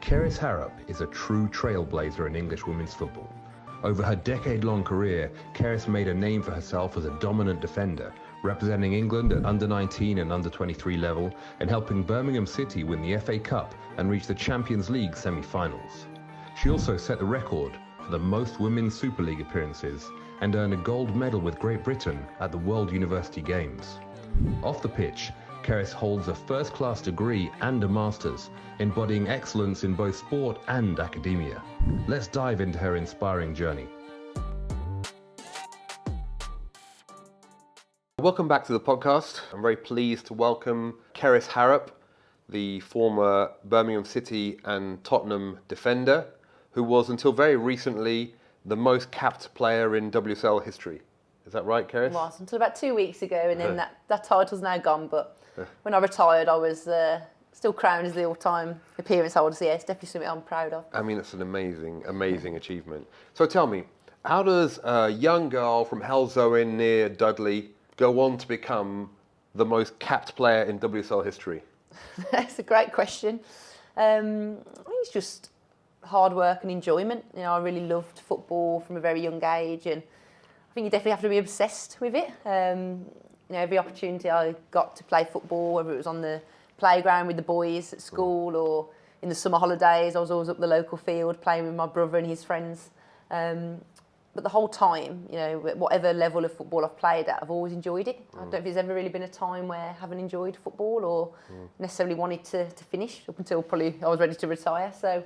Kerys Harrop is a true trailblazer in English women's football. Over her decade-long career, Kerys made a name for herself as a dominant defender, representing England at under-19 and under-23 level, and helping Birmingham City win the FA Cup and reach the Champions League semi-finals. She also set the record for the most women's Super League appearances and earned a gold medal with Great Britain at the World University Games. Off the pitch, Kerys holds a first-class degree and a master's, embodying excellence in both sport and academia. Let's dive into her inspiring journey. Welcome back to the podcast. I'm very pleased to welcome Kerys Harrop, the former Birmingham City and Tottenham defender, who was until very recently the most capped player in WSL history. Is that right, Kerys? It was until about 2 weeks ago, and then that title's now gone. But when I retired, I was still crowned as the all-time appearance holder. So yeah, it's definitely something I'm proud of. I mean, it's an amazing achievement. So tell me, how does a young girl from Helzowen near Dudley go on to become the most capped player in WSL history? That's a great question. I think it's just hard work and enjoyment. You know, I really loved football from a very young age, and I think you definitely have to be obsessed with it. You know, every opportunity I got to play football, whether it was on the playground with the boys at school or in the summer holidays, I was always up the local field playing with my brother and his friends. But the whole time, you know, whatever level of football I've played at, I've always enjoyed it. I don't think there's ever really been a time where I haven't enjoyed football or necessarily wanted to finish up until probably I was ready to retire. So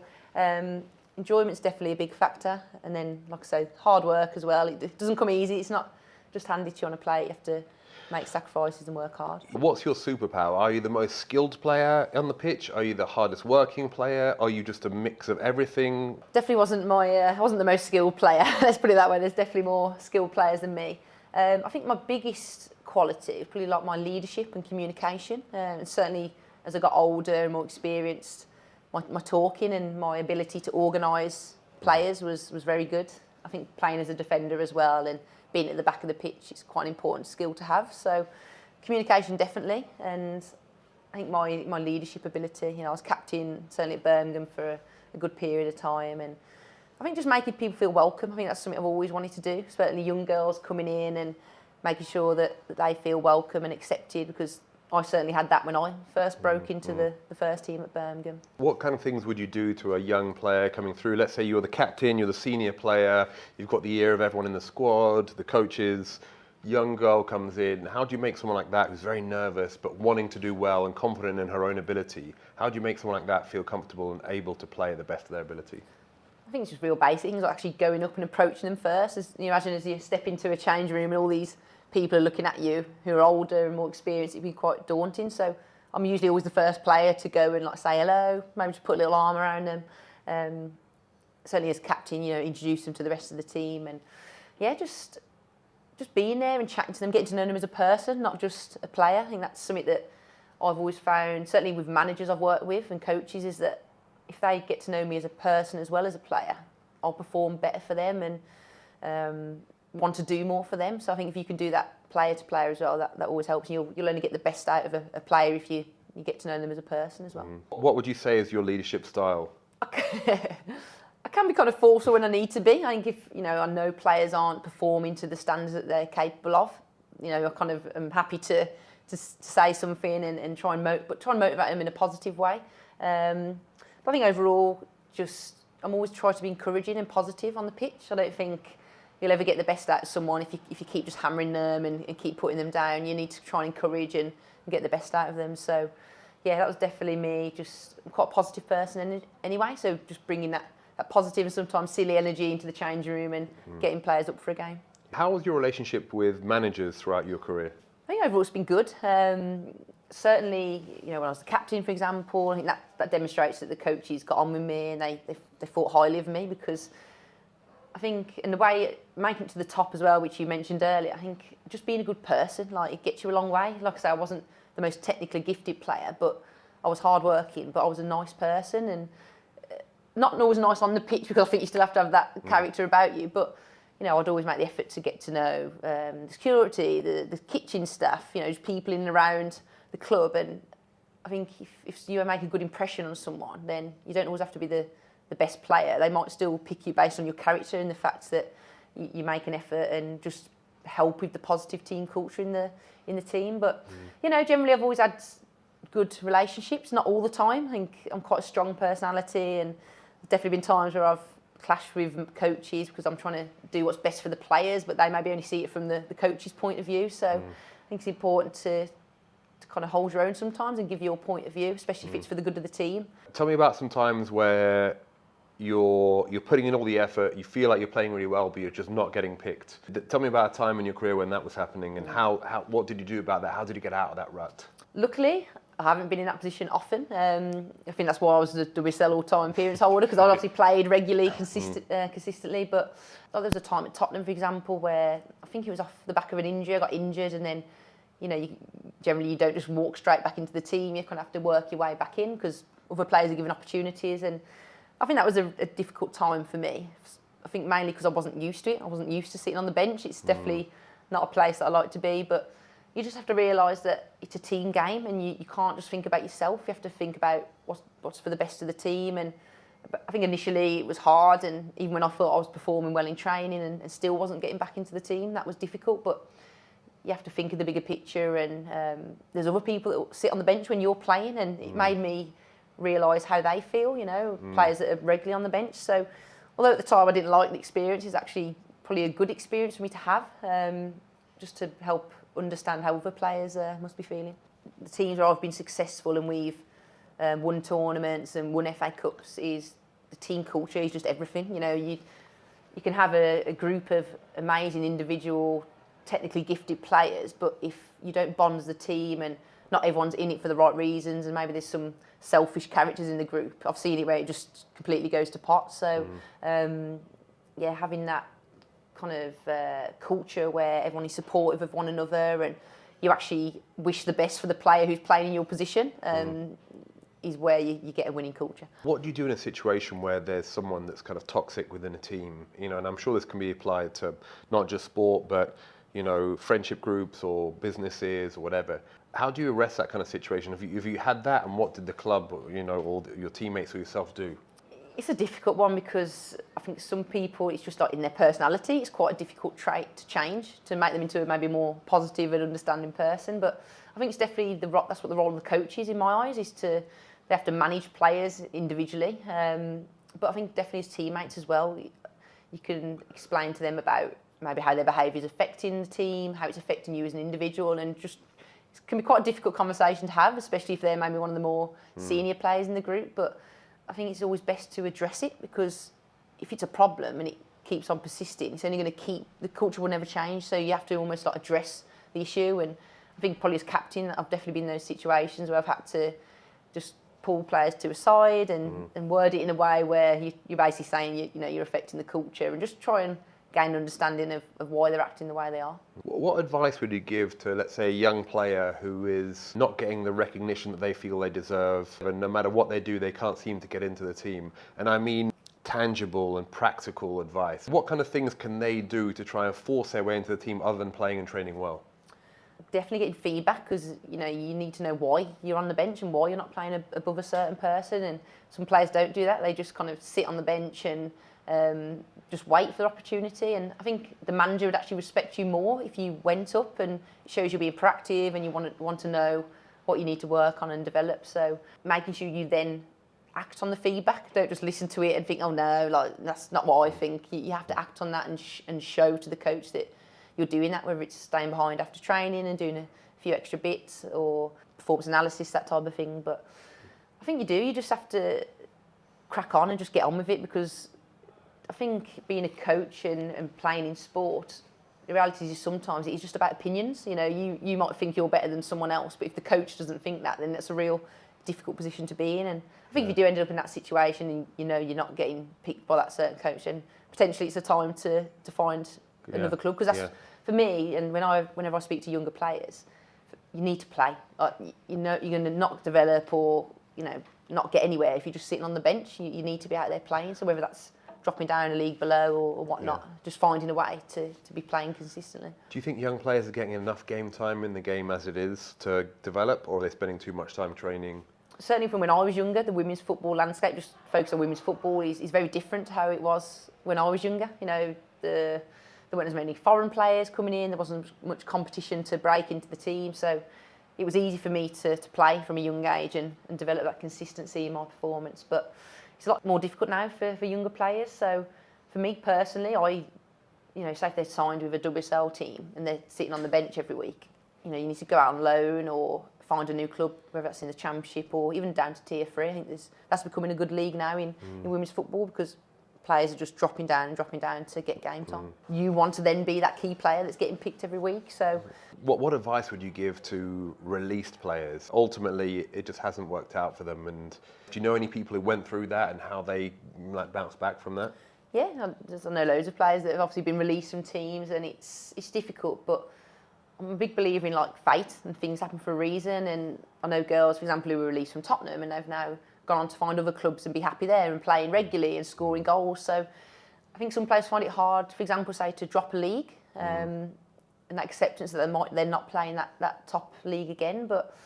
enjoyment's definitely a big factor. And then, like I say, hard work as well. It doesn't come easy. It's not just handed to you on a plate. You have to make sacrifices and work hard. What's your superpower? Are you the most skilled player on the pitch? Are you the hardest working player? Are you just a mix of everything? Definitely wasn't I wasn't the most skilled player. Let's put it that way. There's definitely more skilled players than me. I think my biggest quality is probably like my leadership and communication. And certainly as I got older and more experienced, my talking and my ability to organise players was very good. I think playing as a defender as well and being at the back of the pitch is quite an important skill to have. So communication definitely, and I think my leadership ability. You know, I was captain certainly at Birmingham for a good period of time, and I think just making people feel welcome. I think that's something I've always wanted to do, especially young girls coming in and making sure that they feel welcome and accepted, because I certainly had that when I first broke into the first team at Birmingham. What kind of things would you do to a young player coming through? Let's say you're the captain, you're the senior player, you've got the ear of everyone in the squad, the coaches, young girl comes in. How do you make someone like that who's very nervous but wanting to do well and confident in her own ability, how do you make someone like that feel comfortable and able to play at the best of their ability? I think it's just real basic things, like actually going up and approaching them first. As you imagine, as you step into a change room and all these people are looking at you who are older and more experienced, it'd be quite daunting. So I'm usually always the first player to go and like say hello, maybe just put a little arm around them. Certainly as captain, you know, introduce them to the rest of the team, and yeah, just being there and chatting to them, getting to know them as a person, not just a player. I think that's something that I've always found, certainly with managers I've worked with and coaches, is that if they get to know me as a person as well as a player, I'll perform better for them and want to do more for them. So I think if you can do that player to player as well, that always helps. You'll only get the best out of a player if you get to know them as a person as well. What would you say is your leadership style? I can be kind of forceful when I need to be. I think if I know players aren't performing to the standards that they're capable of, I kind of am happy to say something and try and motivate them in a positive way. But I think overall, I'm always trying to be encouraging and positive on the pitch. I don't think you'll ever get the best out of someone if you keep just hammering them and keep putting them down. You need to try and encourage and get the best out of them. So yeah, that was definitely me. I'm quite a positive person anyway, so just bringing that positive and sometimes silly energy into the change room and getting players up for a game. How was your relationship with managers throughout your career? I think overall it's been good. Certainly, when I was the captain, for example, I think that demonstrates that the coaches got on with me and they thought highly of me, because I think in the way making it to the top as well, which you mentioned earlier, I think just being a good person, like, it gets you a long way. Like I say, I wasn't the most technically gifted player, but I was hardworking, but I was a nice person, and not always nice on the pitch, because I think you still have to have that character about you, but I'd always make the effort to get to know the security, the kitchen staff, just people in and around the club, and I think if you make a good impression on someone, then you don't always have to be the best player. They might still pick you based on your character and the fact that you make an effort and just help with the positive team culture in the team. But generally I've always had good relationships, not all the time. I think I'm quite a strong personality, and there's definitely been times where I've clashed with coaches because I'm trying to do what's best for the players, but they maybe only see it from the coach's point of view. So I think it's important to kind of hold your own sometimes and give your point of view, especially if it's for the good of the team. Tell me about some times where you're putting in all the effort, you feel like you're playing really well, but you're just not getting picked. Tell me about a time in your career when that was happening, and what did you do about that? How did you get out of that rut? Luckily, I haven't been in that position often. I think that's why I was the WSL all-time appearance holder, because I obviously played regularly, consistently. But there was a time at Tottenham, for example, where I think it was off the back of an injury. I got injured, and then generally you don't just walk straight back into the team. You kind of have to work your way back in because other players are given opportunities. And I think that was a difficult time for me. I think mainly because I wasn't used to it. I wasn't used to sitting on the bench. It's definitely not a place that I like to be. But you just have to realise that it's a team game, and you can't just think about yourself. You have to think about what's for the best of the team. And I think initially it was hard, and even when I thought I was performing well in training and still wasn't getting back into the team, that was difficult. But you have to think of the bigger picture, and there's other people that sit on the bench when you're playing, and it made me realise how they feel, players that are regularly on the bench. So although at the time I didn't like the experience, it's actually probably a good experience for me to have, just to help understand how other players must be feeling. The teams where I've been successful and we've won tournaments and won FA Cups, is the team culture is just everything. You can have a group of amazing individual, technically gifted players, but if you don't bond as a team and not everyone's in it for the right reasons, and maybe there's some selfish characters in the group, I've seen it where it just completely goes to pot. So having that kind of culture where everyone is supportive of one another and you actually wish the best for the player who's playing in your position, is where you get a winning culture. What do you do in a situation where there's someone that's kind of toxic within a team? And I'm sure this can be applied to not just sport, but friendship groups or businesses or whatever. How do you arrest that kind of situation? Have you had that, and what did the club, or your teammates or yourself do? It's a difficult one because I think some people, it's just like in their personality. It's quite a difficult trait to change, to make them into a maybe more positive and understanding person. But I think it's definitely that's what the role of the coach is in my eyes, is they have to manage players individually. But I think definitely as teammates as well, you can explain to them about maybe how their behaviour is affecting the team, how it's affecting you as an individual, and just it can be quite a difficult conversation to have, especially if they're maybe one of the more senior players in the group. But I think it's always best to address it, because if it's a problem and it keeps on persisting, it's only going to the culture will never change. So you have to almost like address the issue. And I think probably as captain, I've definitely been in those situations where I've had to just pull players to a side and word it in a way where you're basically saying you're affecting the culture, and just try and gain an understanding of why they're acting the way they are. What advice would you give to, let's say, a young player who is not getting the recognition that they feel they deserve, and no matter what they do, they can't seem to get into the team? And I mean tangible and practical advice. What kind of things can they do to try and force their way into the team other than playing and training well? Definitely getting feedback, because you need to know why you're on the bench and why you're not playing above a certain person. And some players don't do that. They just kind of sit on the bench and just wait for the opportunity. And I think the manager would actually respect you more if you went up, and it shows you're being proactive and you want to know what you need to work on and develop. So making sure you then act on the feedback. Don't just listen to it and think, oh no, like that's not what I think. You have to act on that and show to the coach that you're doing that, whether it's staying behind after training and doing a few extra bits or performance analysis, that type of thing. But I think you just have to crack on and just get on with it, because I think being a coach and playing in sport, the reality is sometimes it is just about opinions. You might think you're better than someone else, but if the coach doesn't think that, then that's a real difficult position to be in. And I think if you do end up in that situation and you're not getting picked by that certain coach, then potentially it's a time to find another club. Because that's for me, and whenever I speak to younger players, you need to play. You're going to not develop or not get anywhere if you're just sitting on the bench. You need to be out there playing. So whether that's dropping down a league below or whatnot. Just finding a way to be playing consistently. Do you think young players are getting enough game time in the game as it is to develop, or are they spending too much time training? Certainly from when I was younger, the women's football landscape, just focus on women's football, is very different to how it was when I was younger. You know, there weren't as many foreign players coming in, there wasn't much competition to break into the team, so it was easy for me to play from a young age and develop that consistency in my performance. But it's a lot more difficult now for younger players. So for me personally, say if they're signed with a WSL team and they're sitting on the bench every week, you know, you need to go out on loan or find a new club, whether that's in the Championship or even down to Tier 3. I think that's becoming a good league now in women's football, because players are just dropping down to get game time. You want to then be that key player that's getting picked every week. So, what advice would you give to released players? Ultimately, it just hasn't worked out for them. And do you know any people who went through that and how they bounced back from that? Yeah, I know loads of players that have obviously been released from teams, and it's difficult. But I'm a big believer in fate, and things happen for a reason. And I know girls, for example, who were released from Tottenham and they've now gone on to find other clubs and be happy there and playing regularly and scoring goals. So I think some players find it hard, for example, say to drop a league, and that acceptance that they're not playing that top league again. But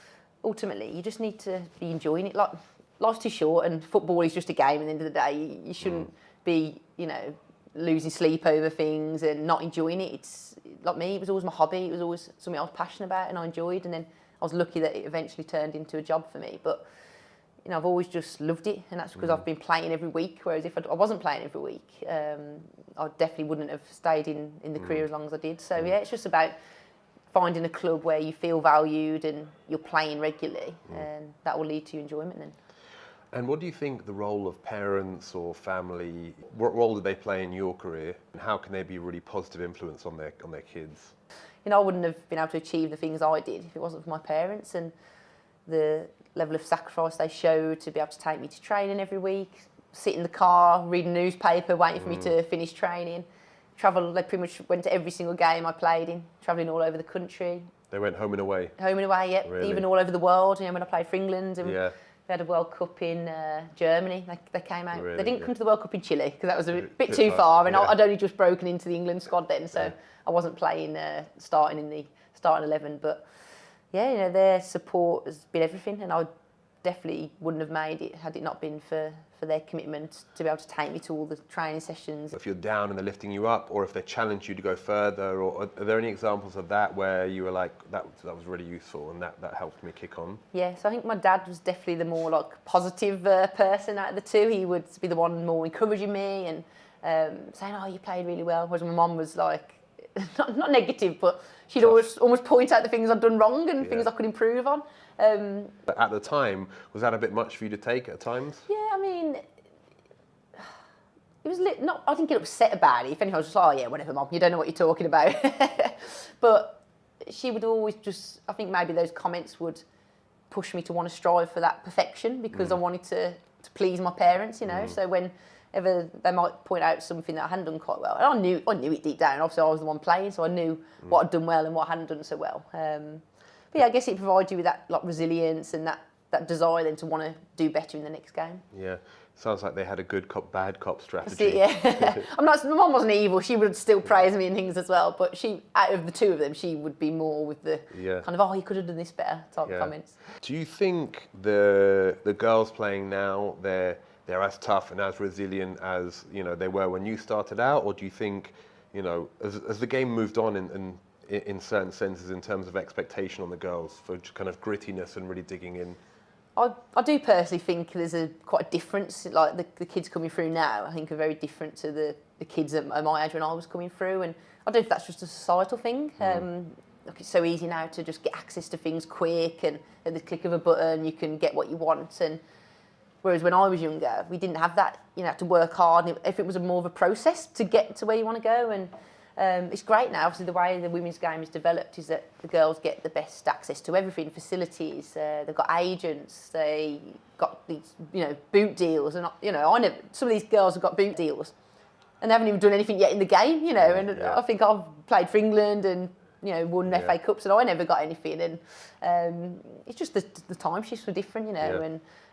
ultimately, you just need to be enjoying it. Life's too short, and football is just a game. At the end of the day, you shouldn't be, losing sleep over things and not enjoying it. It's like me; it was always my hobby. It was always something I was passionate about and I enjoyed. And then I was lucky that it eventually turned into a job for me. But I've always just loved it, and that's because I've been playing every week. Whereas if I wasn't playing every week, I definitely wouldn't have stayed in the career as long as I did. So yeah, it's just about finding a club where you feel valued and you're playing regularly, and that will lead to enjoyment then. And what do you think the role of parents or family, what role do they play in your career, and how can they be a really positive influence on their kids? I wouldn't have been able to achieve the things I did if it wasn't for my parents, and the level of sacrifice they showed to be able to take me to training every week, sit in the car, read a newspaper, waiting for me to finish training, travel. They pretty much went to every single game I played in, travelling all over the country. They went home and away? Home and away, yeah. Really? Even all over the world. When I played for England, and yeah. we had a World Cup in Germany. They came out. Really? They didn't come to the World Cup in Chile because that was a bit too far, and I'd only just broken into the England squad then, so I wasn't playing, starting in the starting 11. But yeah, their support has been everything, and I definitely wouldn't have made it had it not been for their commitment to be able to take me to all the training sessions. If you're down and they're lifting you up, or if they challenge you to go further, or are there any examples of that where you were like, that was really useful and that helped me kick on? Yeah, so I think my dad was definitely the more positive person out of the two. He would be the one more encouraging me and saying, "Oh, you played really well," whereas my mum was like, not negative, but she'd always almost point out the things I'd done wrong and things I could improve on. But at the time, was that a bit much for you to take at times? Yeah, I mean, it was not. I didn't get upset about it. If anything, I was just like, "Oh yeah, whatever, Mum. You don't know what you're talking about." But she would always just. I think maybe those comments would push me to want to strive for that perfection, because I wanted to please my parents. So whenever they might point out something that I hadn't done quite well, and I knew it deep down. Obviously, I was the one playing, so I knew what I'd done well and what I hadn't done so well. But yeah, I guess it provides you with that resilience and that desire then to want to do better in the next game. Yeah, sounds like they had a good cop, bad cop strategy. That's it, yeah. My mum wasn't evil. She would still praise me and things as well. But she, out of the two of them, she would be more with the kind of, "Oh, you could have done this better" type comments. Do you think the girls playing now, they're as tough and as resilient as they were when you started out, or do you think as the game moved on in certain senses in terms of expectation on the girls for kind of grittiness and really digging in? I do personally think there's quite a difference. Like the kids coming through now, I think are very different to the kids at my age when I was coming through, and I don't know if that's just a societal thing. It's so easy now to just get access to things quick, and at the click of a button you can get what you want. And whereas when I was younger, we didn't have that. You had to work hard, and if it was more of a process to get to where you want to go. And it's great now. Obviously, the way the women's game is developed is that the girls get the best access to everything, facilities. They've got agents. They got these, boot deals, and some of these girls have got boot deals, and they haven't even done anything yet in the game. And I think I've played for England and won FA Cups, and I never got anything. And it's just the time shifts were different,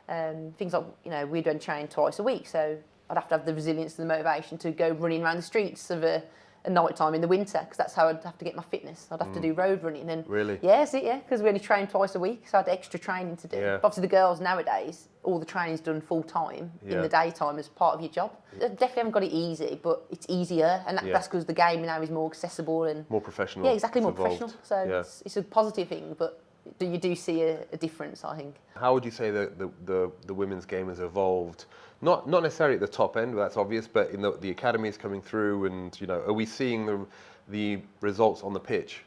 and things like we'd only train twice a week, so I'd have to have the resilience and the motivation to go running around the streets of a night time in the winter, because that's how I'd have to get my fitness. I'd have to do road running. And Really? Yeah, because we only train twice a week, so I had extra training to do. Yeah. But obviously the girls nowadays, all the training's done full time in the daytime as part of your job. I definitely haven't got it easy, but it's easier, and that's because the game now is more accessible and more professional. Yeah, exactly, more evolved. professional. So it's a positive thing, but you do see a difference, I think. How would you say the women's game has evolved? Not necessarily at the top end, that's obvious, but in the academies coming through, and are we seeing the results on the pitch?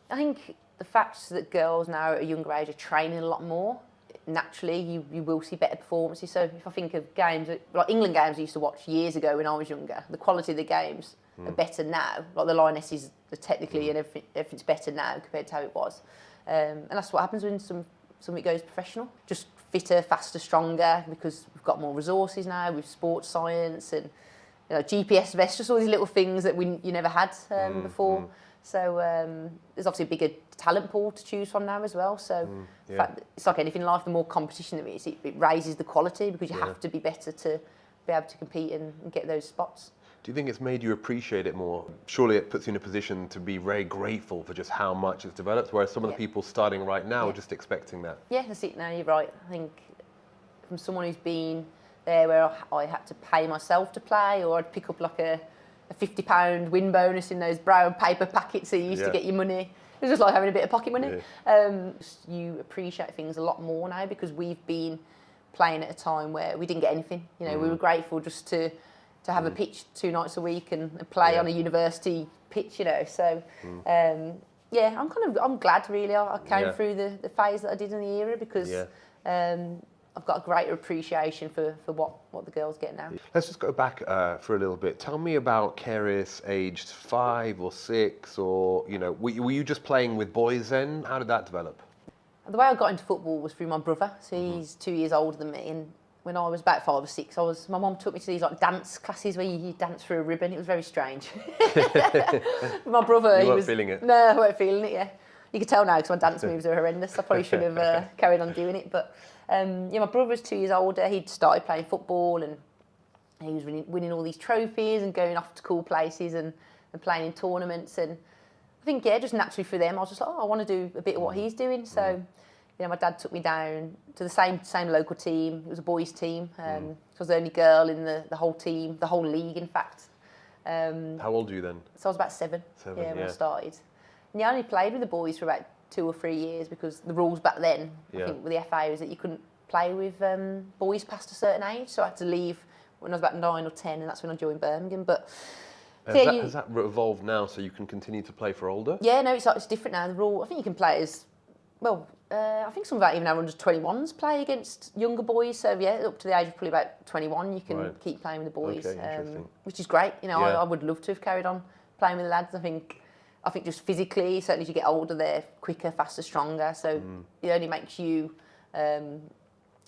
I think the fact that girls now at a younger age are training a lot more, naturally you will see better performances. So if I think of games, like England games I used to watch years ago when I was younger, the quality of the games are better now. Like the Lionesses are technically and everything's better now compared to how it was. And that's what happens when something goes professional. Just fitter, faster, stronger, because we've got more resources now with sports science and GPS vests, just all these little things that you never had before. So there's obviously a bigger talent pool to choose from now as well. So in fact, it's like anything in life, the more competition there is, it raises the quality, because you have to be better to be able to compete and get those spots. Do you think it's made you appreciate it more? Surely it puts you in a position to be very grateful for just how much it's developed, whereas some of the people starting right now are just expecting that. Yeah, that's it. No, you're right. I think from someone who's been there where I had to pay myself to play, or I'd pick up like a £50 win bonus in those brown paper packets that you used to get your money. It was just like having a bit of pocket money. You appreciate things a lot more now, because we've been playing at a time where we didn't get anything. We were grateful just to have a pitch 2 nights a week and play on a university pitch. So I'm glad really I came through the phase that I did in the era, because I've got a greater appreciation for what the girls get now. Let's just go back for a little bit. Tell me about Kerys, aged 5 or 6, or were you just playing with boys then? How did that develop? The way I got into football was through my brother. So he's 2 years older than me, and when I was about 5 or 6, my mum took me to these like dance classes where you dance through a ribbon. It was very strange. My brother, you weren't feeling it? No, I weren't feeling it. Yeah, you could tell now because my dance moves are horrendous. I probably should have carried on doing it. But my brother was 2 years older. He'd started playing football, and he was winning all these trophies and going off to cool places and playing in tournaments. And I think just naturally for them, I was just like, I want to do a bit of what he's doing. So. My dad took me down to the same local team. It was a boys' team. I was the only girl in the whole team, the whole league, in fact. How old were you then? So I was about 7. When I started. And I only played with the boys for about 2 or 3 years, because the rules back then, I think with the FA, was that you couldn't play with boys past a certain age. So I had to leave when I was about 9 or 10, and that's when I joined Birmingham. But has that evolved now, so you can continue to play for older? Yeah, no, it's different now. The rule, I think you can play as well. I think some of that even our under 21s play against younger boys. So up to the age of probably about 21, you can keep playing with the boys, which is great. I would love to have carried on playing with the lads. I think just physically, certainly as you get older, they're quicker, faster, stronger. So it only makes you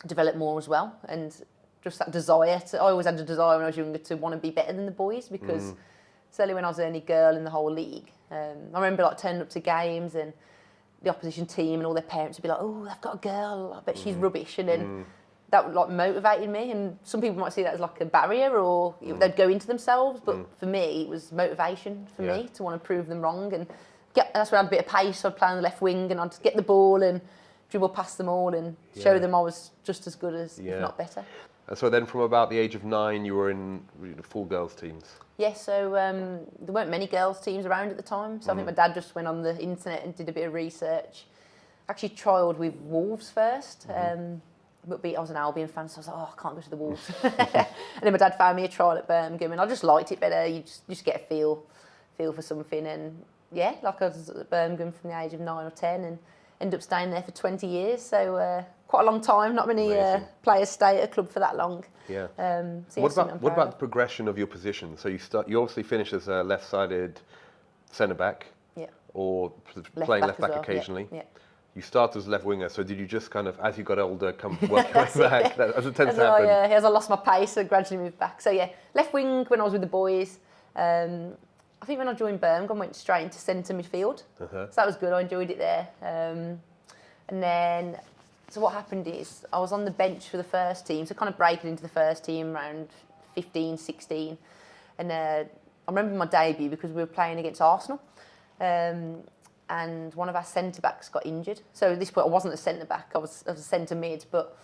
develop more as well. And just that desire I always had a desire when I was younger to want to be better than the boys, because certainly when I was the only girl in the whole league, I remember turning up to games and the opposition team and all their parents would be like, oh, they've got a girl, I bet she's rubbish. And then that motivated me. And some people might see that as like a barrier, or they'd go into themselves. But for me, it was motivation for me to want to prove them wrong. And that's when I had a bit of pace. I'd play on the left wing and I'd get the ball and dribble past them all and show them I was just as good as, if not better. So then from about the age of 9, you were in full girls teams? Yes, so there weren't many girls teams around at the time. So I think my dad just went on the internet and did a bit of research. Actually trialled with Wolves first. But I was an Albion fan, so I was like, I can't go to the Wolves. And then my dad found me a trial at Birmingham, and I just liked it better. You just get a feel for something. And I was at Birmingham from the age of 9 or 10 and ended up staying there for 20 years. So quite a long time. Not many players stay at a club for that long. Yeah. What about the progression of your position? So you obviously finished as a left-sided centre-back, or playing left-back occasionally. Yeah. You started as left winger, so did you just kind of, as you got older, come work your way back, as it tends to happen? As I lost my pace, I gradually moved back. So left wing when I was with the boys. I think when I joined Birmingham, I went straight into centre midfield. So that was good, I enjoyed it there. And then, so what happened is, I was on the bench for the first team, so kind of breaking into the first team around 15, 16. And I remember my debut because we were playing against Arsenal. And one of our centre-backs got injured. So at this point, I wasn't a centre-back, I was a centre-mid, but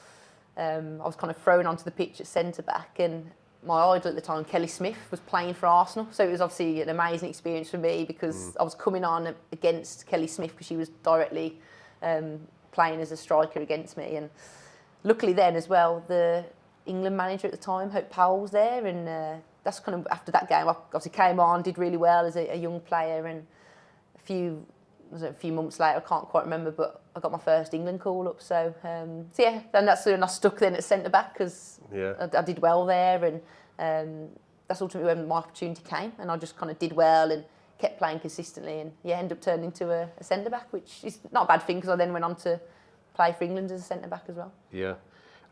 I was kind of thrown onto the pitch at centre-back. And my idol at the time, Kelly Smith, was playing for Arsenal. So it was obviously an amazing experience for me because I was coming on against Kelly Smith because she was directly playing as a striker against me. And luckily then as well, the England manager at the time, Hope Powell, was there. And that's kind of, after that game, I obviously came on, did really well as a young player. And a few months later, I can't quite remember, but I got my first England call up. So yeah, then that's when I stuck then at centre back because I did well there, and that's ultimately when my opportunity came, and I just kind of did well and kept playing consistently, and ended up turning into a centre back, which is not a bad thing because I then went on to play for England as a centre back as well. Yeah.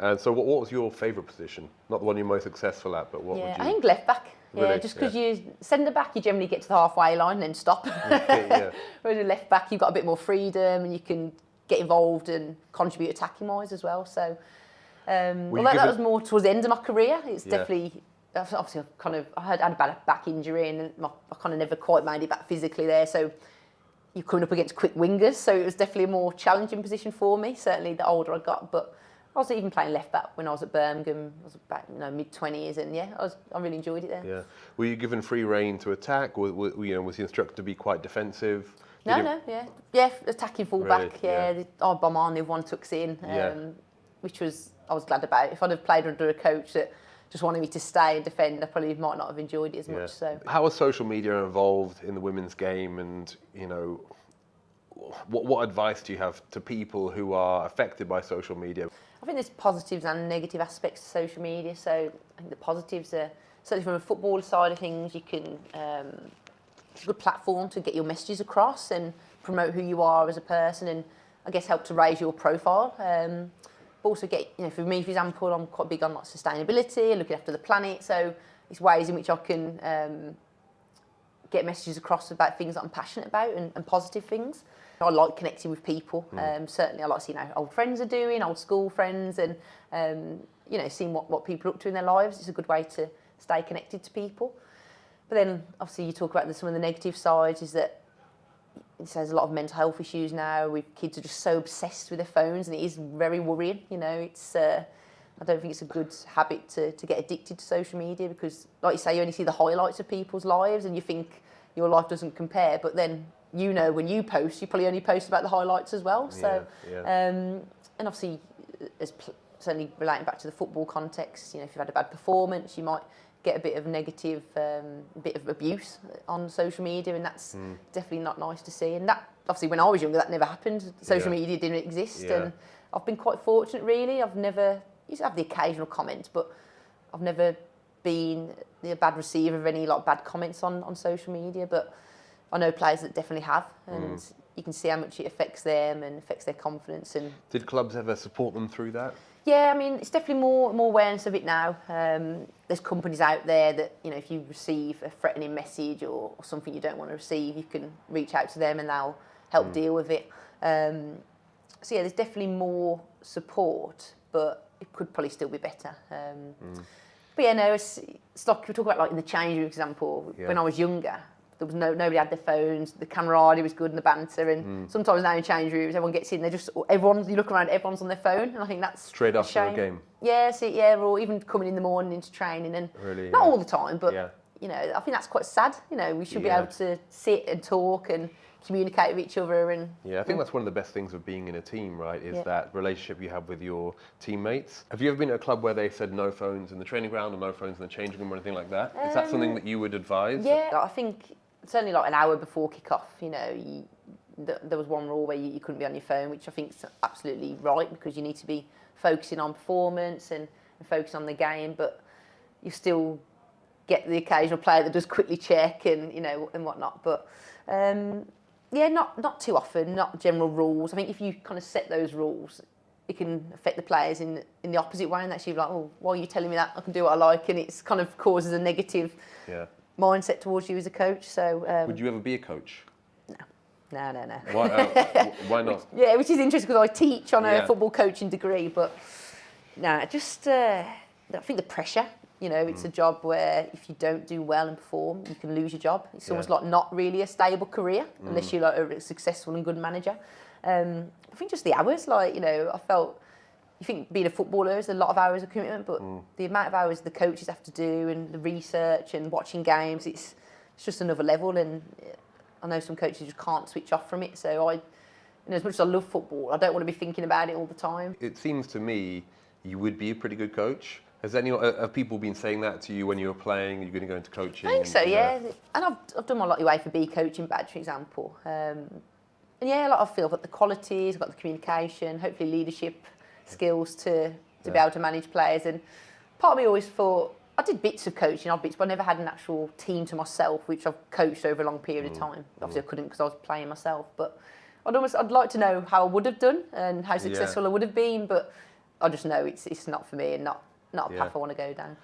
And so what was your favourite position? Not the one you're most successful at, but what would you... I think left back. Really? Yeah, just because you centre back, you generally get to the halfway line and then stop. Whereas a left back, you've got a bit more freedom and you can get involved and contribute attacking wise as well. So, although that was more towards the end of my career, it's definitely obviously I had a bad back injury and I kind of never quite made it back physically there. So you're coming up against quick wingers, so it was definitely a more challenging position for me. Certainly, the older I got, but I was even playing left back when I was at Birmingham. I was about mid-20s, and I really enjoyed it there. Yeah. Were you given free rein to attack? Was the instructor to be quite defensive? No, attacking fullback. Really? I'd bomb on, the other one tucks in, which I was glad about. If I'd have played under a coach that just wanted me to stay and defend, I probably might not have enjoyed it as much. So, how has social media involved in the women's game, and what advice do you have to people who are affected by social media? I think there's positives and negative aspects to social media. So I think the positives are, certainly from a football side of things, you can, it's a good platform to get your messages across and promote who you are as a person, and I guess help to raise your profile. But also get, for me, for example, I'm quite big on sustainability and looking after the planet. So it's ways in which I can get messages across about things that I'm passionate about and positive things. I like connecting with people. Certainly, I like seeing how old friends are doing, old school friends, and seeing what people are up to in their lives. It's a good way to stay connected to people. But then, obviously, you talk about some of the negative sides. Is that there's a lot of mental health issues now. Kids are just so obsessed with their phones, and it is very worrying. It's I don't think it's a good habit to get addicted to social media because, like you say, you only see the highlights of people's lives, and you think your life doesn't compare. But then, when you post, you probably only post about the highlights as well. So, and obviously, certainly relating back to the football context, if you've had a bad performance, you might get a bit of negative, bit of abuse on social media, and that's definitely not nice to see. And that, obviously, when I was younger, that never happened. Social media didn't exist, and I've been quite fortunate, really. I've never used to have the occasional comment, but I've never been a bad receiver of any bad comments on social media. But I know players that definitely have, and you can see how much it affects them and affects their confidence. And did clubs ever support them through that? Yeah, I mean, it's definitely more awareness of it now. There's companies out there that, if you receive a threatening message or something you don't want to receive, you can reach out to them and they'll help deal with it. So yeah, there's definitely more support, but it could probably still be better. But yeah, no, it's like we talk about in the change room example. When I was younger, there was nobody had their phones. The camaraderie was good and the banter. And sometimes now in change rooms, everyone gets in. You look around, everyone's on their phone, and I think that's straight after a game. Yeah, or even coming in the morning into training, and really, not all the time, but I think that's quite sad. We should be able to sit and talk and communicate with each other. And I think that's one of the best things of being in a team, right? Is that relationship you have with your teammates. Have you ever been at a club where they said no phones in the training ground or no phones in the changing room or anything like that? Is that something that you would advise? Yeah, I think certainly an hour before kick-off, there was one rule where you couldn't be on your phone, which I think is absolutely right because you need to be focusing on performance and focusing on the game, but you still get the occasional player that does quickly check and and whatnot. But not too often, not general rules. I think if you kind of set those rules, it can affect the players in the opposite way, and actually why are you telling me that? I can do what I like, and it's kind of causes a negative mindset towards you as a coach. So would you ever be a coach? No. Why not? Yeah, which is interesting because I teach on a football coaching degree, but just I think the pressure You know, it's a job where if you don't do well and perform, you can lose your job. It's almost like not really a stable career unless you're like a successful and good manager. I think just the hours, like, you know, I felt, you think being a footballer is a lot of hours of commitment, but the amount of hours the coaches have to do and the research and watching games, it's just another level. And I know some coaches just can't switch off from it. So you know, as much as I love football, I don't want to be thinking about it all the time. It seems to me you would be a pretty good coach. Have people been saying that to you when you were playing? You're going to go into coaching? I think so, yeah. And I've done my Lottie Way for B coaching badge, for example. And yeah, I feel that the qualities, I've got the communication, hopefully leadership skills to be able to manage players. And part of me always thought, I did bits of coaching, but I never had an actual team to myself, which I've coached over a long period of time. Obviously, I couldn't because I was playing myself, but I'd like to know how I would have done and how successful I would have been, but I just know it's not for me and not a path I want to go down.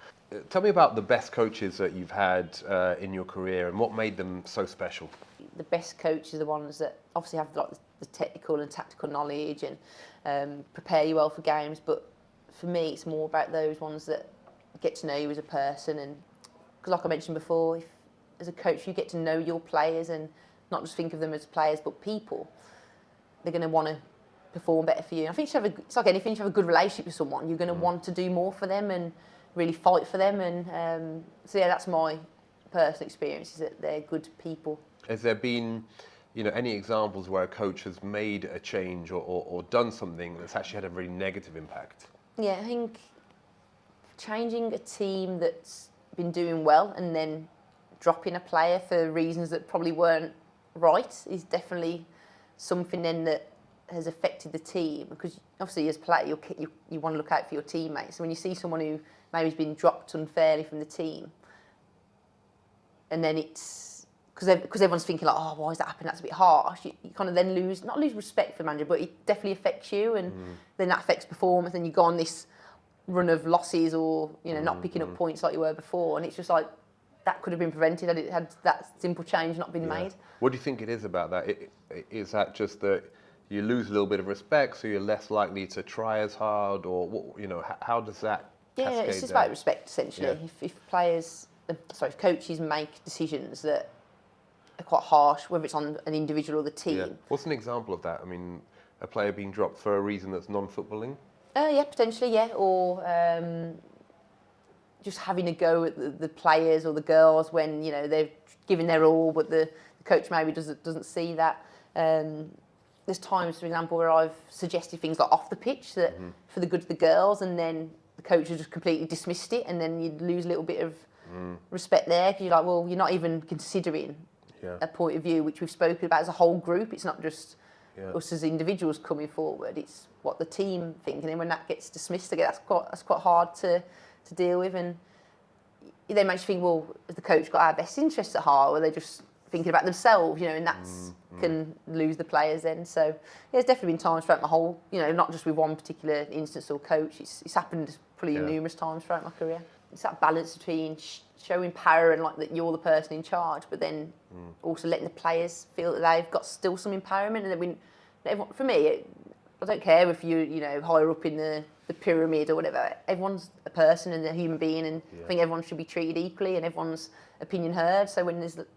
Tell me about the best coaches that you've had in your career and what made them so special. The best coaches are the ones that obviously have like the technical and tactical knowledge and prepare you well for games, but for me it's more about those ones that get to know you as a person. And because like I mentioned before, if as a coach you get to know your players and not just think of them as players but people, they're going to want to perform better for you. I think it's like anything, if you have a good relationship with someone, you're going to want to do more for them and really fight for them. And so yeah, that's my personal experience, is that they're good people. Has there been, you know, any examples where a coach has made a change or done something that's actually had a really negative impact? Yeah, I think changing a team that's been doing well and then dropping a player for reasons that probably weren't right is definitely something then that has affected the team, because obviously as a player you want to look out for your teammates. So when you see someone who maybe has been dropped unfairly from the team, and then it's because everyone's thinking like, oh, why is that happening? That's a bit harsh. You kind of then not lose respect for the manager, but it definitely affects you, and then that affects performance. And you go on this run of losses, or you know, not picking up points like you were before, and it's just like that could have been prevented had it had that simple change not been made. What do you think it is about that? Is that just that you lose a little bit of respect, so you're less likely to try as hard, or what, you know, how does that cascade it's just down? about respect essentially. If coaches make decisions that are quite harsh, whether it's on an individual or the team. Yeah. What's an example of that? I mean, a player being dropped for a reason that's non-footballing? Yeah, potentially, yeah. Or just having a go at the players or the girls when, you know, they're giving their all, but the coach maybe doesn't see that. There's times, for example, where I've suggested things like off the pitch that for the good of the girls, and then the coach has just completely dismissed it, and then you'd lose a little bit of respect there, because you're like, well, you're not even considering a point of view which we've spoken about as a whole group. It's not just us as individuals coming forward, it's what the team think. And then when that gets dismissed again, that's quite hard to deal with. And it then makes you think, well, has the coach got our best interests at heart, or are they just thinking about themselves, you know, and that's can lose the players then. So yeah, there's definitely been times throughout my whole, you know, not just with one particular instance or coach, it's happened probably numerous times throughout my career. It's that balance between showing power and like that you're the person in charge, but then also letting the players feel that they've got still some empowerment. And then for me, I don't care if you know, higher up in the pyramid or whatever. Everyone's a person and a human being, and I think everyone should be treated equally and everyone's opinion heard. So when there's that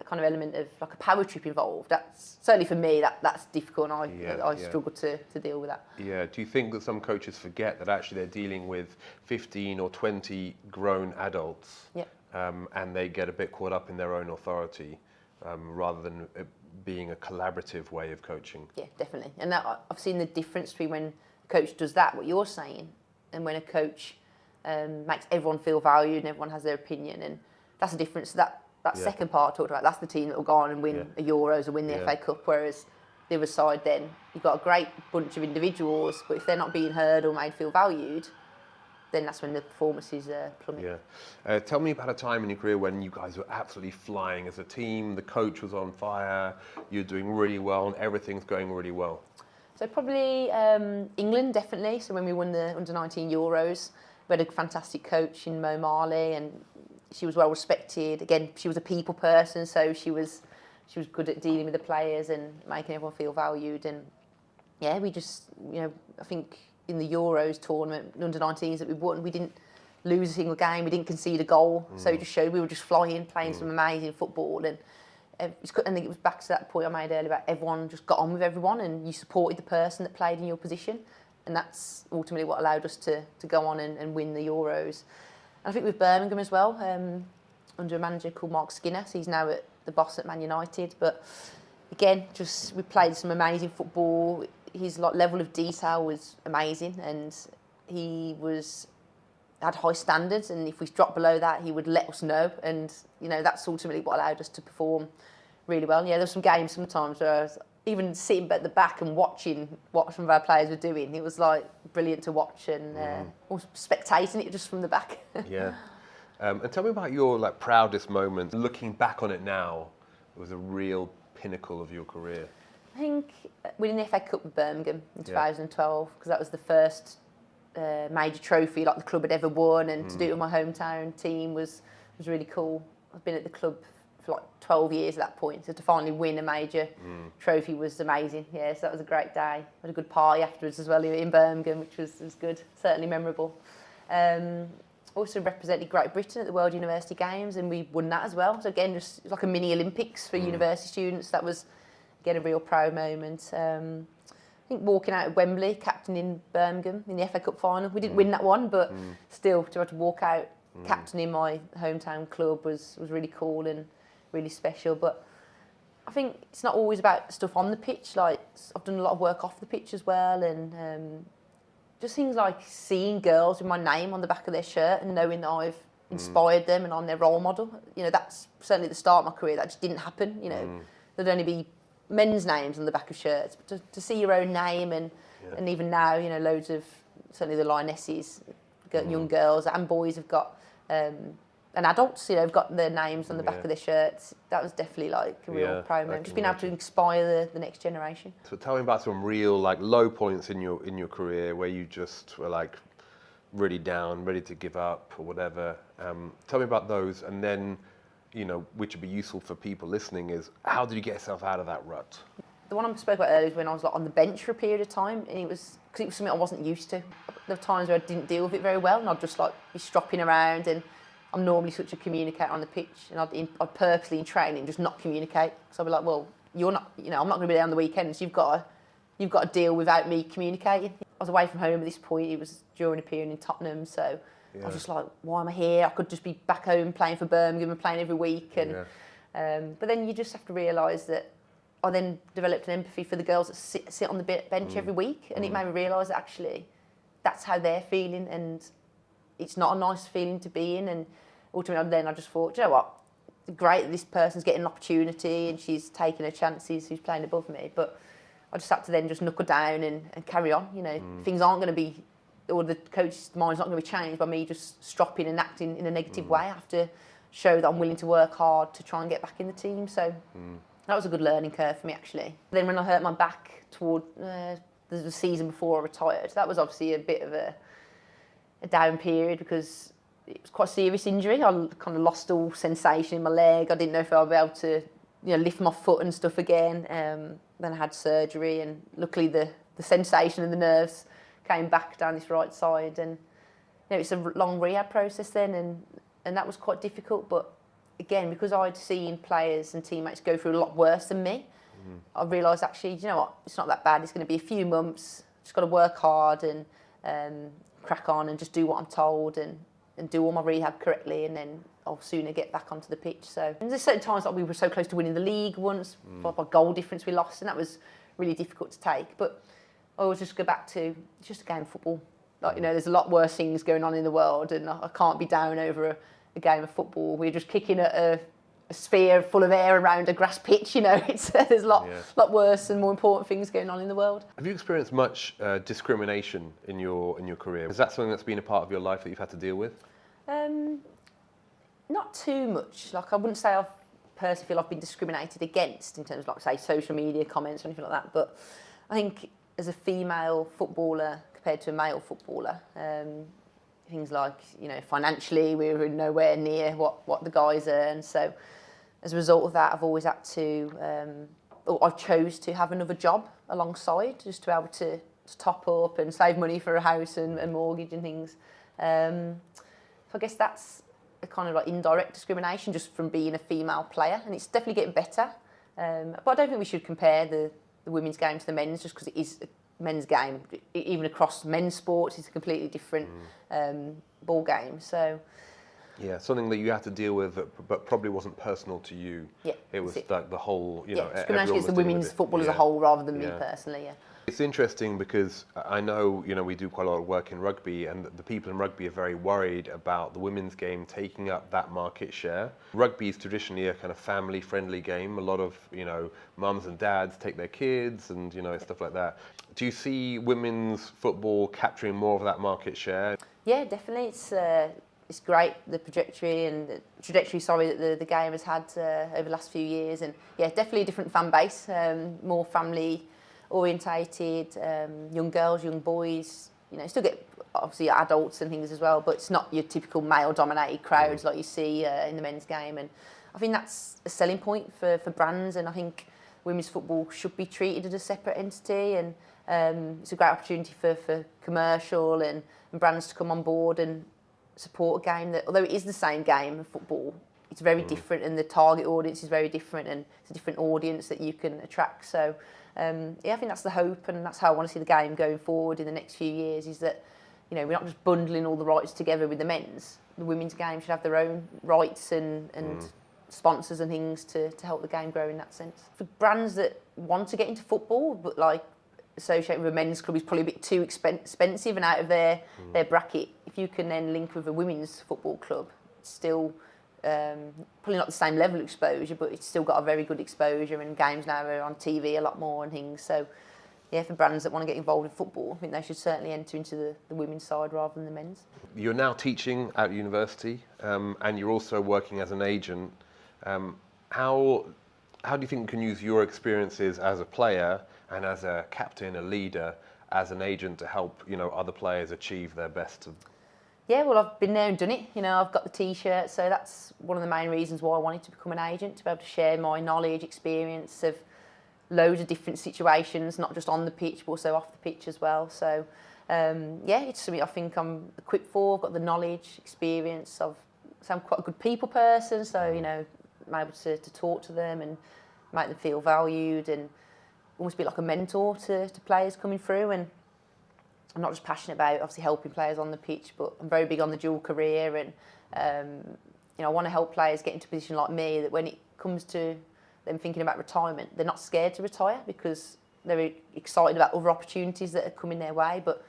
kind of element of like a power trip involved, that's certainly for me that's difficult, and I struggle to deal with that. Yeah. Do you think that some coaches forget that actually they're dealing with 15 or 20 grown adults, and they get a bit caught up in their own authority rather than it being a collaborative way of coaching? Yeah, definitely. And I've seen the difference between when a coach does that, what you're saying, and when a coach makes everyone feel valued and everyone has their opinion. And that's the difference. That second part I talked about, that's the team that will go on and win a Euros or win the FA Cup, whereas the other side then, you've got a great bunch of individuals, but if they're not being heard or made feel valued, then that's when the performances plummet. Yeah. Tell me about a time in your career when you guys were absolutely flying as a team, the coach was on fire, you're doing really well and everything's going really well. So probably England, definitely. So when we won the under-19 Euros, we had a fantastic coach in Mo Marley, and she was well respected. Again, she was a people person, so she was good at dealing with the players and making everyone feel valued. And yeah, we just, you know, I think in the Euros tournament, under-19s that we won, we didn't lose a single game. We didn't concede a goal, so it just showed we were just flying, playing some amazing football. And I think it was back to that point I made earlier about everyone just got on with everyone, and you supported the person that played in your position, and that's ultimately what allowed us to go on and win the Euros. And I think with Birmingham as well, under a manager called Mark Skinner, so he's now at the boss at Man United, but again, just we played some amazing football. His level of detail was amazing, and he had high standards, and if we dropped below that, he would let us know, and that's ultimately what allowed us to perform really well. Yeah, there's some games sometimes where I was even sitting at the back and watching what some of our players were doing. It was like brilliant to watch, and or spectating it just from the back. Yeah. And tell me about your proudest moment. Looking back on it now, it was a real pinnacle of your career. I think winning the FA Cup with Birmingham in 2012, because that was the first major trophy the club had ever won, and to do it with my hometown team was really cool. I've been at the club for 12 years at that point, so to finally win a major trophy was amazing. Yeah, so that was a great day. Had a good party afterwards as well in Birmingham, which was good, certainly memorable. Also represented Great Britain at the World University Games, and we won that as well. So again, just like a mini Olympics for university students. That was again a real proud moment. I think walking out of Wembley, captaining Birmingham in the FA Cup final. We didn't win that one, but still to have to walk out captaining my hometown club was really cool and really special. But I think it's not always about stuff on the pitch. I've done a lot of work off the pitch as well, and just things like seeing girls with my name on the back of their shirt and knowing that I've inspired them and I'm their role model. That's certainly the start of my career. That just didn't happen. There'd only be men's names on the back of shirts, but to see your own name and even now, loads of certainly the Lionesses, young girls and boys have got, and adults, have got their names on the back of their shirts. That was definitely a real proud moment. Just being able to inspire the next generation. So tell me about some real low points in your career where you just were really down, ready to give up or whatever. Tell me about those, and then which would be useful for people listening is how did you get yourself out of that rut? The one I spoke about earlier is when I was on the bench for a period of time, and it was something I wasn't used to. There were times where I didn't deal with it very well, and I'd just be stropping around, and I'm normally such a communicator on the pitch, and I'd purposely in training just not communicate. So I'd be like, well, you're not, I'm not going to be there on the weekends. You've got to deal without me communicating. I was away from home at this point. It was during a period in Tottenham, so I was just like, why am I here? I could just be back home playing for Birmingham and playing every week. And but then you just have to realise that I then developed an empathy for the girls that sit on the bench every week, and it made me realise that actually that's how they're feeling, and it's not a nice feeling to be in. And ultimately then I just thought, you know what, great that this person's getting an opportunity and she's taking her chances, who's playing above me, but I just had to then just knuckle down and carry on. Things aren't going to be, or the coach's mind's not going to be changed by me just stropping and acting in a negative way. I have to show that I'm willing to work hard to try and get back in the team. So that was a good learning curve for me, actually. Then when I hurt my back toward the season before I retired, that was obviously a bit of a down period because it was quite a serious injury. I kind of lost all sensation in my leg. I didn't know if I would be able to lift my foot and stuff again. Then I had surgery, and luckily the sensation and the nerves came back down this right side, and it's a long rehab process then, and that was quite difficult. But again, because I'd seen players and teammates go through a lot worse than me, I realised actually, you know what, it's not that bad. It's going to be a few months. Just got to work hard and crack on and just do what I'm told and do all my rehab correctly, and then I'll sooner get back onto the pitch. So and there's certain times we were so close to winning the league once, by goal difference we lost, and that was really difficult to take. But I always just go back to it's just a game of football. There's a lot worse things going on in the world, and I can't be down over a game of football. We're just kicking at a sphere full of air around a grass pitch. There's a lot worse and more important things going on in the world. Have you experienced much discrimination in your career? Is that something that's been a part of your life that you've had to deal with? Not too much. I wouldn't say I personally feel I've been discriminated against in terms of say social media comments or anything like that. But I think as a female footballer compared to a male footballer, things like financially we were nowhere near what the guys earn. So as a result of that, I've always had to, or I've chose to have another job alongside just to be able to top up and save money for a house and mortgage and things. So I guess that's a kind of like indirect discrimination just from being a female player, and it's definitely getting better. But I don't think we should compare the women's game to the men's just because it is a men's game. Even across men's sports, it's a completely different ball game. So. Yeah, something that you had to deal with, but probably wasn't personal to you. Yeah, it was like the whole, you know, discrimination against the dealing with women's it. football as a whole rather than me personally. Yeah. It's interesting because I know, you know, we do quite a lot of work in rugby, and the people in rugby are very worried about the women's game taking up that market share. Rugby is traditionally a kind of family-friendly game. A lot of, you know, mums and dads take their kids and, you know, stuff like that. Do you see women's football capturing more of that market share? Yeah, definitely. It's great, the trajectory that the game has had over the last few years, and yeah, definitely a different fan base, more family orientated, young girls, young boys. You know, still get obviously adults and things as well, but it's not your typical male-dominated crowds like you see in the men's game, and I think that's a selling point for brands, and I think women's football should be treated as a separate entity, and it's a great opportunity for commercial and brands to come on board and support a game that, although it is the same game of football, it's very different, and the target audience is very different, and it's a different audience that you can attract. So, yeah, I think that's the hope, and that's how I want to see the game going forward in the next few years, is that, you know, we're not just bundling all the rights together with the men's. The women's game should have their own rights and sponsors and things to help the game grow in that sense. For brands that want to get into football, but like associated with a men's club is probably a bit too expensive and out of their bracket. If you can then link with a women's football club, it's still probably not the same level of exposure, but it's still got a very good exposure, and games now are on TV a lot more and things. So yeah, for brands that want to get involved in football, I think they should certainly enter into the women's side rather than the men's. You're now teaching at university, and you're also working as an agent. How do you think you can use your experiences as a player and as a captain, a leader, as an agent to help, you know, other players achieve their best? Yeah, well, I've been there and done it. You know, I've got the T-shirt, so that's one of the main reasons why I wanted to become an agent, to be able to share my knowledge, experience of loads of different situations, not just on the pitch, but also off the pitch as well. So, yeah, it's something I think I'm equipped for. I've got the knowledge, experience. So I'm quite a good people person, so, you know, I'm able to talk to them and make them feel valued, and almost be like a mentor to players coming through. And I'm not just passionate about obviously helping players on the pitch, but I'm very big on the dual career, and you know, I want to help players get into a position like me, that when it comes to them thinking about retirement, they're not scared to retire because they're excited about other opportunities that are coming their way. But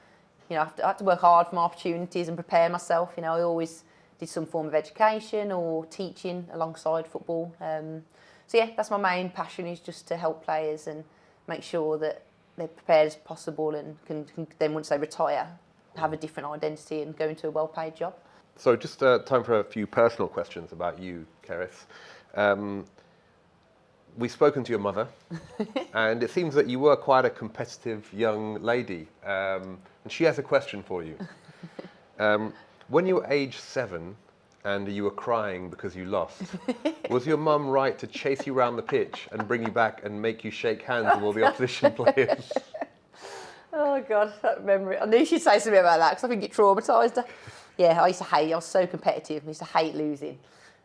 you know, I have to work hard for my opportunities and prepare myself. You know, I always did some form of education or teaching alongside football. So yeah, that's my main passion, is just to help players and make sure that they're prepared as possible, and can then, once they retire, have a different identity and go into a well-paid job. So just time for a few personal questions about you, Kerys. We've spoken to your mother, and it seems that you were quite a competitive young lady, and she has a question for you. When you were age 7 and you were crying because you lost, was your mum right to chase you around the pitch and bring you back and make you shake hands with all the opposition players? Oh God, that memory. I knew she'd say something about that because I think it traumatised her. Yeah, I was so competitive. I used to hate losing.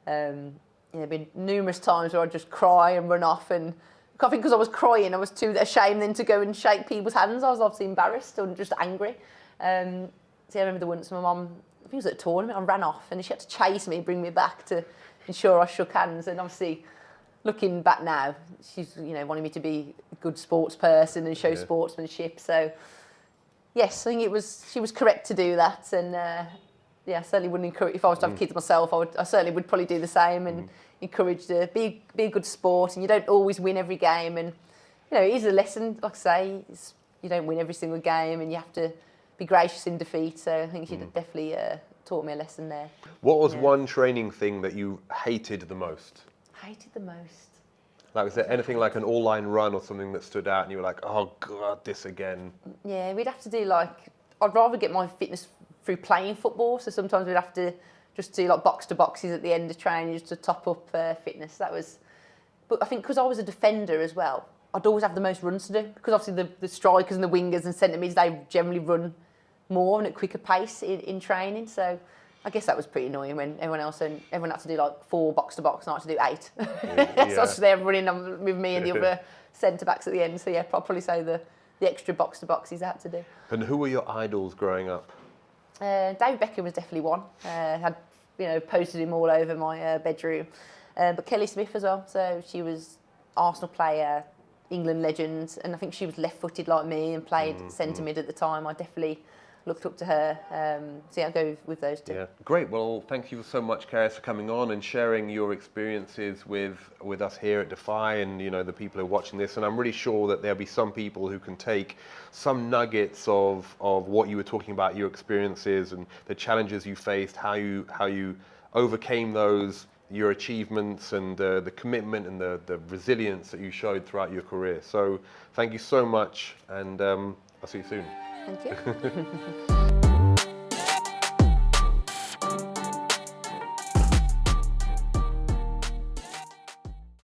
You know, there have been numerous times where I'd just cry and run off, and I think because I was crying, I was too ashamed then to go and shake people's hands. I was obviously embarrassed and just angry. So I remember the once my mum, I think it was at a tournament, I ran off and she had to chase me and bring me back to ensure I shook hands. And obviously, looking back now, she's, you know, wanting me to be a good sports person and show sportsmanship. So yes, I think she was correct to do that. And yeah, I certainly wouldn't encourage, if I was to have kids myself, I certainly would probably do the same and encourage to be a good sport. And you don't always win every game. And you know, it is a lesson, like I say, you don't win every single game, and you have to be gracious in defeat. So I think she definitely taught me a lesson there. What was one training thing that you hated the most? Hated the most? Like, was there anything like an all-line run or something that stood out and you were like, oh God, this again? Yeah, we'd have to do I'd rather get my fitness through playing football. So sometimes we'd have to just do like box to boxes at the end of training just to top up fitness. But I think because I was a defender as well, I'd always have the most runs to do, because obviously the strikers and the wingers and centre mids, they generally run more and at quicker pace in training. So I guess that was pretty annoying when everyone had to do like 4 box to box, and I had to do 8. Yeah. So I was there running on with me and the other centre backs at the end. So yeah, I'd probably say the extra box to boxes I had to do. And who were your idols growing up? David Beckham was definitely one. Had posted him all over my bedroom. But Kelly Smith as well. So she was Arsenal player, England legend, and I think she was left-footed like me and played centre mid at the time. I definitely looked up to her. So yeah, I'll go with those two. Yeah, great. Well, thank you so much, Kerys, for coming on and sharing your experiences with us here at Defy and the people who are watching this. And I'm really sure that there'll be some people who can take some nuggets of what you were talking about, your experiences and the challenges you faced, how you overcame those, your achievements and the commitment and the resilience that you showed throughout your career. So thank you so much, and I'll see you soon. Thank you.